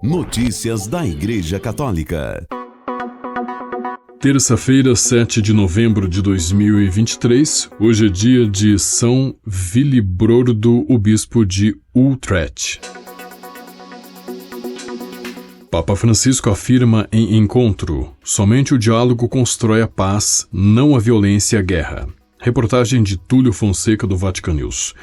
Notícias da Igreja Católica. Terça-feira, 7 de novembro de 2023, hoje é dia de São Willibrordo, o bispo de Utrecht. Papa Francisco afirma em encontro: somente o diálogo constrói a paz, não a violência e a guerra. Reportagem de Túlio Fonseca, do Vatican News.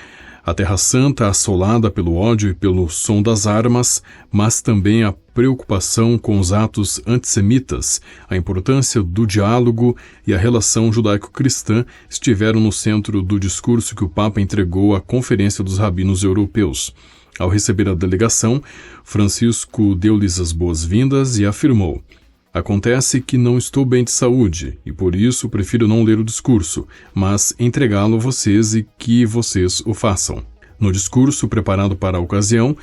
A Terra Santa assolada pelo ódio e pelo som das armas, mas também a preocupação com os atos antissemitas, a importância do diálogo e a relação judaico-cristã estiveram no centro do discurso que o Papa entregou à Conferência dos Rabinos Europeus. Ao receber a delegação, Francisco deu-lhes as boas-vindas e afirmou: acontece que não estou bem de saúde e por isso prefiro não ler o discurso, mas entregá-lo a vocês e que vocês o façam. No discurso preparado para a ocasião,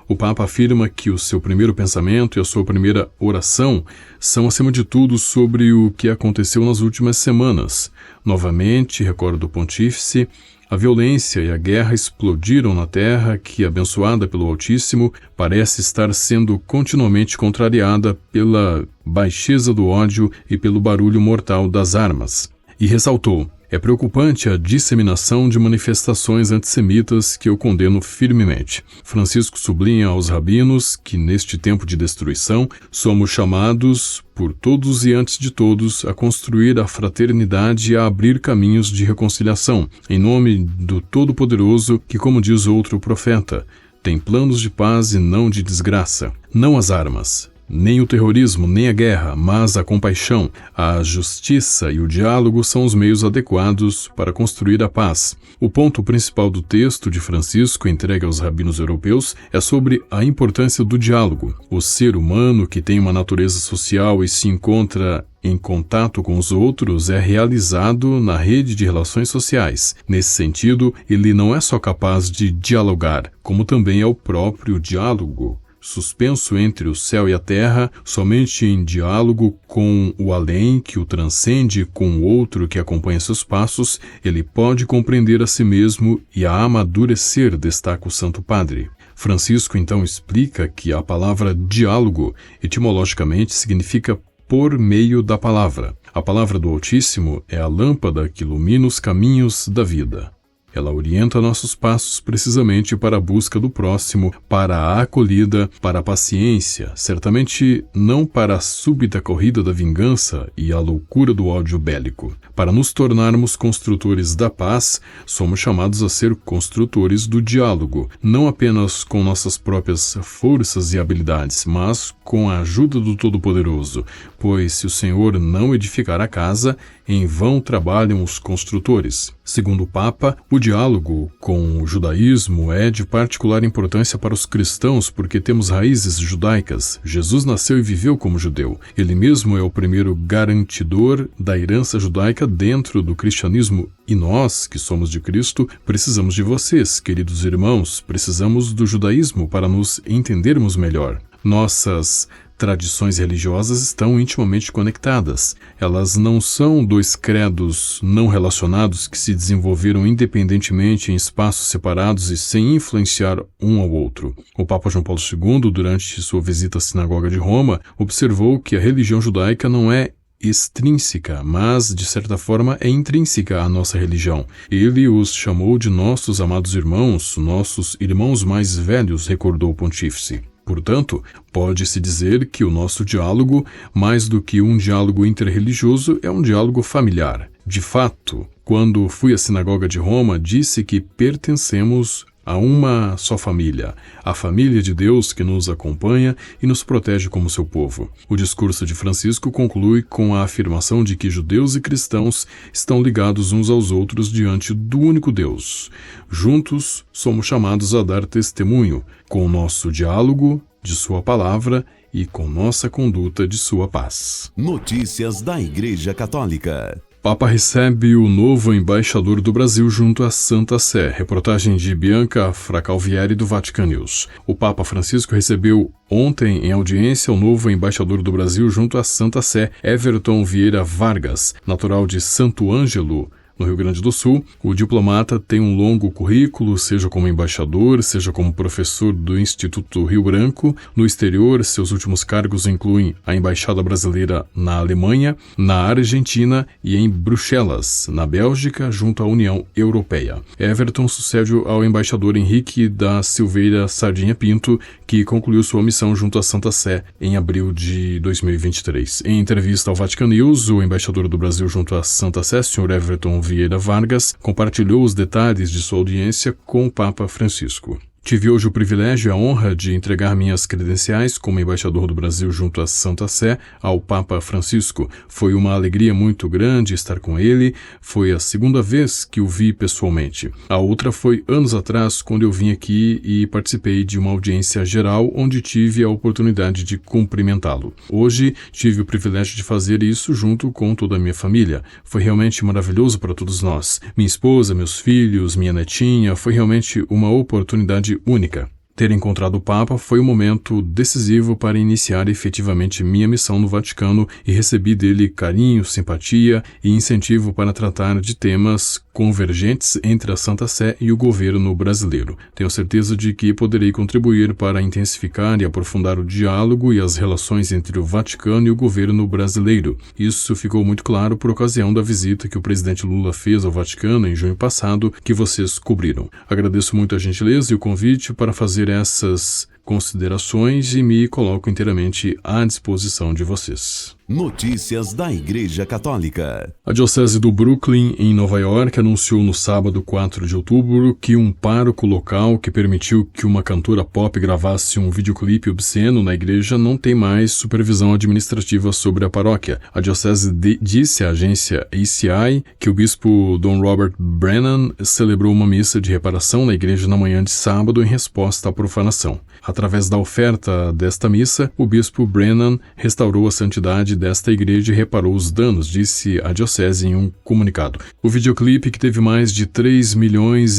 o Papa afirma que o seu primeiro pensamento e a sua primeira oração são, acima de tudo, sobre o que aconteceu nas últimas semanas. Novamente, recorda o Pontífice, a violência e a guerra explodiram na terra que, abençoada pelo Altíssimo, parece estar sendo continuamente contrariada pela baixeza do ódio e pelo barulho mortal das armas. E ressaltou: é preocupante a disseminação de manifestações antissemitas que eu condeno firmemente. Francisco sublinha aos rabinos que, neste tempo de destruição, somos chamados, por todos e antes de todos, a construir a fraternidade e a abrir caminhos de reconciliação, em nome do Todo-Poderoso que, como diz outro profeta, tem planos de paz e não de desgraça. Não as armas, nem o terrorismo, nem a guerra, mas a compaixão, a justiça e o diálogo são os meios adequados para construir a paz. O ponto principal do texto de Francisco, entregue aos rabinos europeus, é sobre a importância do diálogo. O ser humano, que tem uma natureza social e se encontra em contato com os outros, é realizado na rede de relações sociais. Nesse sentido, ele não é só capaz de dialogar, como também é o próprio diálogo. Suspenso entre o céu e a terra, somente em diálogo com o além, que o transcende, com o outro que acompanha seus passos, ele pode compreender a si mesmo e a amadurecer, destaca o Santo Padre. Francisco então explica que a palavra diálogo, etimologicamente, significa por meio da palavra. A palavra do Altíssimo é a lâmpada que ilumina os caminhos da vida. Ela orienta nossos passos precisamente para a busca do próximo, para a acolhida, para a paciência, certamente não para a súbita corrida da vingança e a loucura do ódio bélico. Para nos tornarmos construtores da paz, somos chamados a ser construtores do diálogo, não apenas com nossas próprias forças e habilidades, mas com a ajuda do Todo-Poderoso, pois se o Senhor não edificar a casa, em vão trabalham os construtores. Segundo o Papa, o diálogo com o judaísmo é de particular importância para os cristãos porque temos raízes judaicas. Jesus nasceu e viveu como judeu. Ele mesmo é o primeiro garantidor da herança judaica dentro do cristianismo. E nós, que somos de Cristo, precisamos de vocês, queridos irmãos, precisamos do judaísmo para nos entendermos melhor. Nossas tradições religiosas estão intimamente conectadas. Elas não são dois credos não relacionados que se desenvolveram independentemente em espaços separados e sem influenciar um ao outro. O Papa João Paulo II, durante sua visita à Sinagoga de Roma, observou que a religião judaica não é extrínseca, mas, de certa forma, é intrínseca à nossa religião. Ele os chamou de nossos amados irmãos, nossos irmãos mais velhos, recordou o Pontífice. Portanto, pode-se dizer que o nosso diálogo, mais do que um diálogo interreligioso, é um diálogo familiar. De fato, quando fui à Sinagoga de Roma, disse que pertencemos a uma só família, a família de Deus que nos acompanha e nos protege como seu povo. O discurso de Francisco conclui com a afirmação de que judeus e cristãos estão ligados uns aos outros diante do único Deus. Juntos, somos chamados a dar testemunho, com o nosso diálogo de sua palavra e com nossa conduta de sua paz. Notícias da Igreja Católica. Papa recebe o novo embaixador do Brasil junto à Santa Sé. Reportagem de Bianca Fracalvieri, do Vatican News. O Papa Francisco recebeu ontem em audiência o novo embaixador do Brasil junto à Santa Sé, Everton Vieira Vargas, natural de Santo Ângelo, no Rio Grande do Sul. O diplomata tem um longo currículo, seja como embaixador, seja como professor do Instituto Rio Branco. No exterior, seus últimos cargos incluem a Embaixada Brasileira na Alemanha, na Argentina e em Bruxelas, na Bélgica, junto à União Europeia. Everton sucede ao embaixador Henrique da Silveira Sardinha Pinto, que concluiu sua missão junto à Santa Sé em abril de 2023. Em entrevista ao Vatican News, o embaixador do Brasil junto à Santa Sé, Sr. Everton Vieira Vargas, compartilhou os detalhes de sua audiência com o Papa Francisco. Tive hoje o privilégio e a honra de entregar minhas credenciais como embaixador do Brasil junto à Santa Sé ao Papa Francisco. Foi uma alegria muito grande estar com ele. Foi a segunda vez que o vi pessoalmente. A outra foi anos atrás, quando eu vim aqui e participei de uma audiência geral onde tive a oportunidade de cumprimentá-lo. Hoje tive o privilégio de fazer isso junto com toda a minha família. Foi realmente maravilhoso para todos nós. Minha esposa, meus filhos, minha netinha, foi realmente uma oportunidade única. Ter encontrado o Papa foi um momento decisivo para iniciar efetivamente minha missão no Vaticano e recebi dele carinho, simpatia e incentivo para tratar de temas convergentes entre a Santa Sé e o governo brasileiro. Tenho certeza de que poderei contribuir para intensificar e aprofundar o diálogo e as relações entre o Vaticano e o governo brasileiro. Isso ficou muito claro por ocasião da visita que o presidente Lula fez ao Vaticano em junho passado, que vocês cobriram. Agradeço muito a gentileza e o convite para fazer essas considerações e me coloco inteiramente à disposição de vocês. Notícias da Igreja Católica. A Diocese do Brooklyn, em Nova York, anunciou no sábado 4 de outubro que um pároco local que permitiu que uma cantora pop gravasse um videoclipe obsceno na igreja não tem mais supervisão administrativa sobre a paróquia. A Diocese disse à agência ACI que o bispo Dom Robert Brennan celebrou uma missa de reparação na igreja na manhã de sábado em resposta à profanação. Através da oferta desta missa, o bispo Brennan restaurou a santidade desta igreja e reparou os danos, disse a diocese em um comunicado. O videoclipe, que teve mais de 3,5 milhões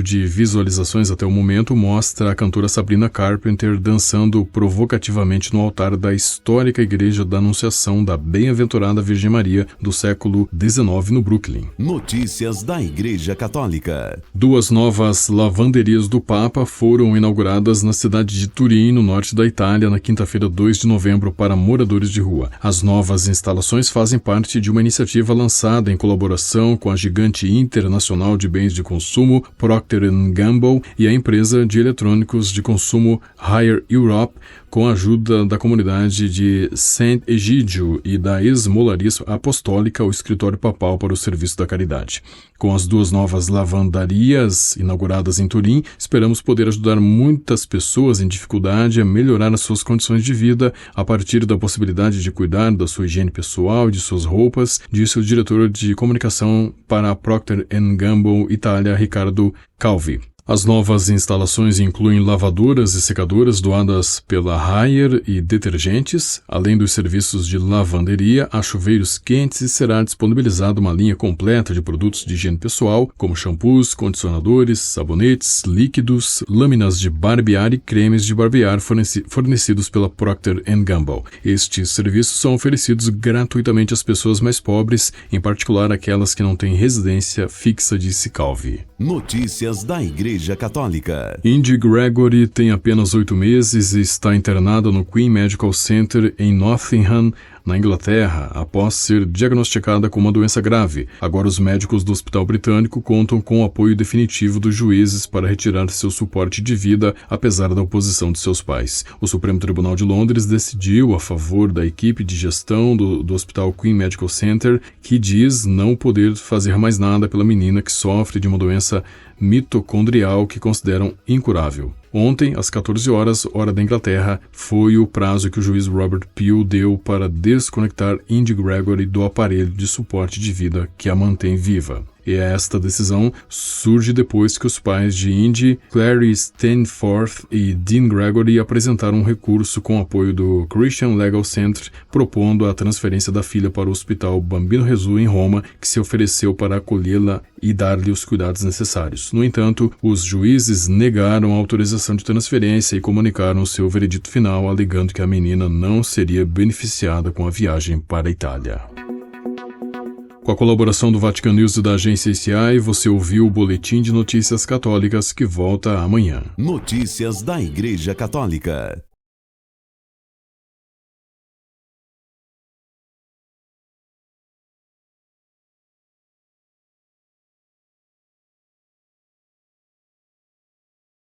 de visualizações até o momento, mostra a cantora Sabrina Carpenter dançando provocativamente no altar da histórica Igreja da Anunciação da Bem-aventurada Virgem Maria do século XIX no Brooklyn. Notícias da Igreja Católica. 2 novas lavanderias do Papa foram inauguradas na cidade de Turim, no norte da Itália, na quinta-feira, 2 de novembro, para moradores de rua. As novas instalações fazem parte de uma iniciativa lançada em colaboração com a gigante internacional de bens de consumo Procter & Gamble e a empresa de eletrônicos de consumo Haier Europe, com a ajuda da comunidade de Saint Egídio e da Esmolaria Apostólica, o escritório papal para o serviço da caridade. Com as 2 novas lavandarias inauguradas em Turim, esperamos poder ajudar muitas pessoas em dificuldade a melhorar as suas condições de vida a partir da possibilidade de cuidar da sua higiene pessoal e de suas roupas, disse o diretor de comunicação para a Procter & Gamble Itália, Ricardo Calvi. As novas instalações incluem lavadoras e secadoras doadas pela Haier e detergentes, além dos serviços de lavanderia, há chuveiros quentes e será disponibilizada uma linha completa de produtos de higiene pessoal, como shampoos, condicionadores, sabonetes, líquidos, lâminas de barbear e cremes de barbear fornecidos pela Procter & Gamble. Estes serviços são oferecidos gratuitamente às pessoas mais pobres, em particular aquelas que não têm residência fixa, disse Calvi. Notícias da Igreja Católica. Indy Gregory tem apenas 8 meses e está internada no Queen Medical Center em Nottingham, na Inglaterra, após ser diagnosticada com uma doença grave. Agora os médicos do Hospital Britânico contam com o apoio definitivo dos juízes para retirar seu suporte de vida, apesar da oposição de seus pais. O Supremo Tribunal de Londres decidiu a favor da equipe de gestão do Hospital Queen Medical Center, que diz não poder fazer mais nada pela menina que sofre de uma doença mitocondrial que consideram incurável. Ontem, às 14 horas, hora da Inglaterra, foi o prazo que o juiz Robert Peel deu para desconectar Indy Gregory do aparelho de suporte de vida que a mantém viva. E esta decisão surge depois que os pais de Indy, Clary Stanforth e Dean Gregory, apresentaram um recurso com apoio do Christian Legal Center, propondo a transferência da filha para o Hospital Bambino Gesù em Roma, que se ofereceu para acolhê-la e dar-lhe os cuidados necessários. No entanto, os juízes negaram a autorização de transferência e comunicaram seu veredito final, alegando que a menina não seria beneficiada com a viagem para a Itália. Com a colaboração do Vatican News e da agência ICI, você ouviu o Boletim de Notícias Católicas que volta amanhã. Notícias da Igreja Católica.